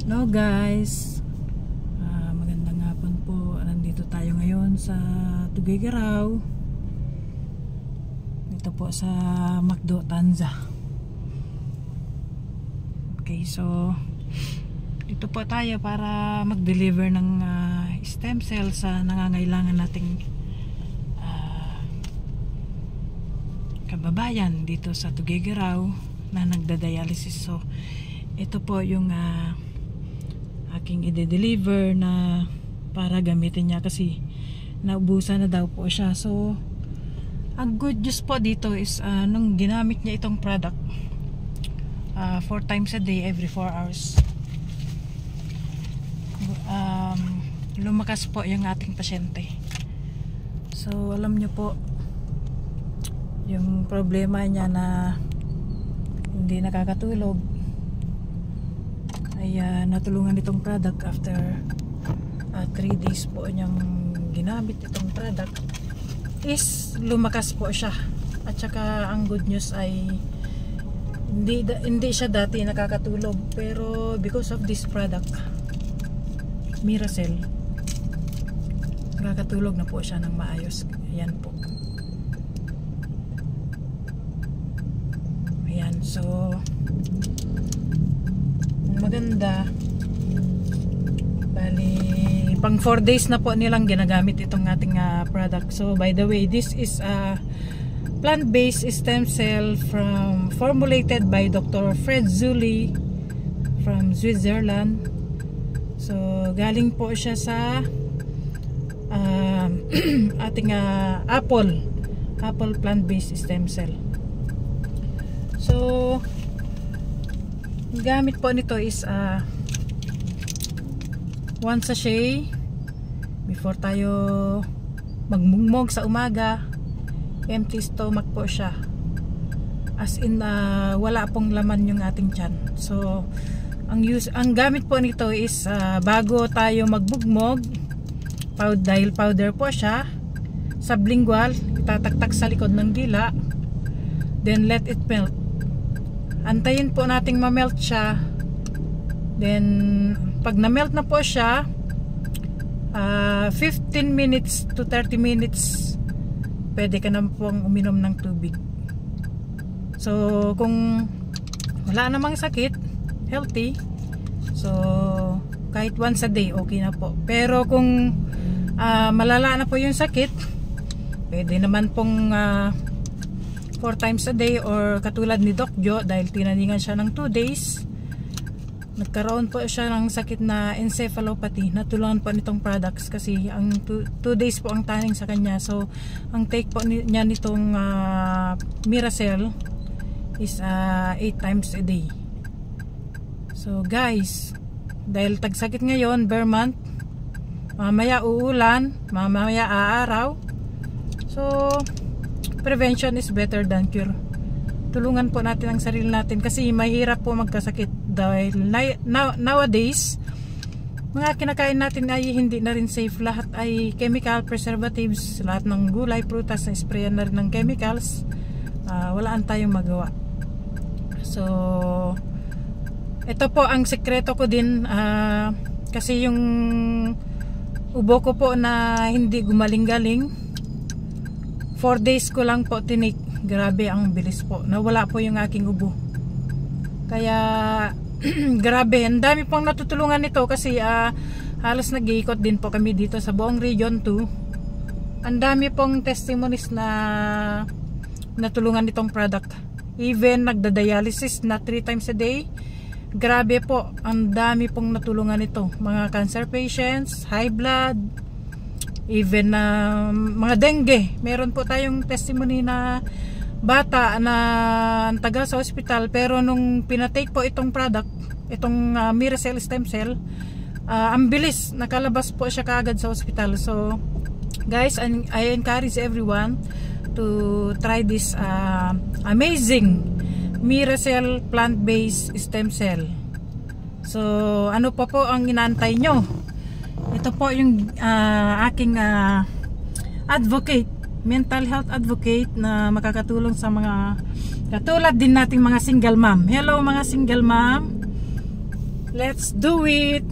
Hello guys, magandang hapon po. Nandito tayo ngayon sa Tuguegarao. Dito po sa McDo Tanza. Okay, so dito po tayo para mag-deliver ng stem cell sa nangangailangan nating kababayan dito sa Tuguegarao na nagda-dialysis. So ito po yung aking i-deliver na para gamitin niya kasi naubusan na daw po siya. So ang good news po dito is nung ginamit niya itong product 4 times a day, every 4 hours, lumakas po yung ating pasyente. So alam niyo po yung problema niya na hindi nakakatulog, ay natulungan itong product after 3 days po niyang ginamit itong product is lumakas po siya. At saka ang good news ay hindi siya dati nakakatulog, pero because of this product Miracell, nakakatulog na po siya ng maayos. Ayan po, ayan. So maganda, bali pang 4 days na po nilang ginagamit itong ating product. So by the way, this is a plant-based stem cell formulated by Dr. Fred Zuli from Switzerland. So galing po siya sa ating apple plant-based stem cell. So gamit po nito is 1 sachet before tayo magmugmog sa umaga. Empty stomach po siya, as in wala pong laman yung ating tiyan. So ang gamit po nito is bago tayo magbugmog, dahil powder po siya, sublingual, itataktak sa likod ng dila, then let it melt. Antayin po nating ma-melt siya. Then pag na-melt na po siya, 15 minutes to 30 minutes pwede ka na pong uminom ng tubig. So kung wala namang sakit, healthy, so kahit once a day okay na po. Pero kung malala na po yung sakit, pwede naman pong 4 times a day, or katulad ni Doc Jo, dahil tinaningan siya ng 2 days, nagkaroon po siya ng sakit na encephalopathy. Natulungan po nitong products kasi ang 2 days po ang taning sa kanya. So ang take po niya nitong Miracell is 8 times a day. So guys, dahil tagsakit ngayon, bare month, mamaya uulan, mamaya aaraw, so prevention is better than cure. Tulungan po natin ang sarili natin kasi mahirap po magkasakit dahil nowadays mga kinakain natin ay hindi na rin safe. Lahat ay chemical preservatives, lahat ng gulay, prutas na sprayan na rin ng chemicals. Walaan tayong magawa. So ito po ang sekreto ko din, kasi yung ubo ko po na hindi gumaling-galing, 4 days ko lang po tinik. Grabe ang bilis po, nawala po yung aking ubo. Kaya grabe, ang dami pong natutulungan nito kasi halos nag-iikot din po kami dito sa buong region 2. Ang dami pong testimonies na natulungan nitong product. Even nagda-dialysis na 3 times a day. Grabe po, ang dami pong natulungan nito. Mga cancer patients, high blood, even mga dengue. Meron po tayong testimony na bata na taga sa hospital, pero nung pinatake po itong product, itong Miracell stem cell, ang bilis, nakalabas po siya kaagad sa hospital. So guys, I encourage everyone to try this amazing Miracell plant-based stem cell. So ano pa po ang inaantay nyo? Ito po yung aking advocate, mental health advocate na makakatulong sa mga katulad din nating mga single mom. Hello mga single mom, Let's do it!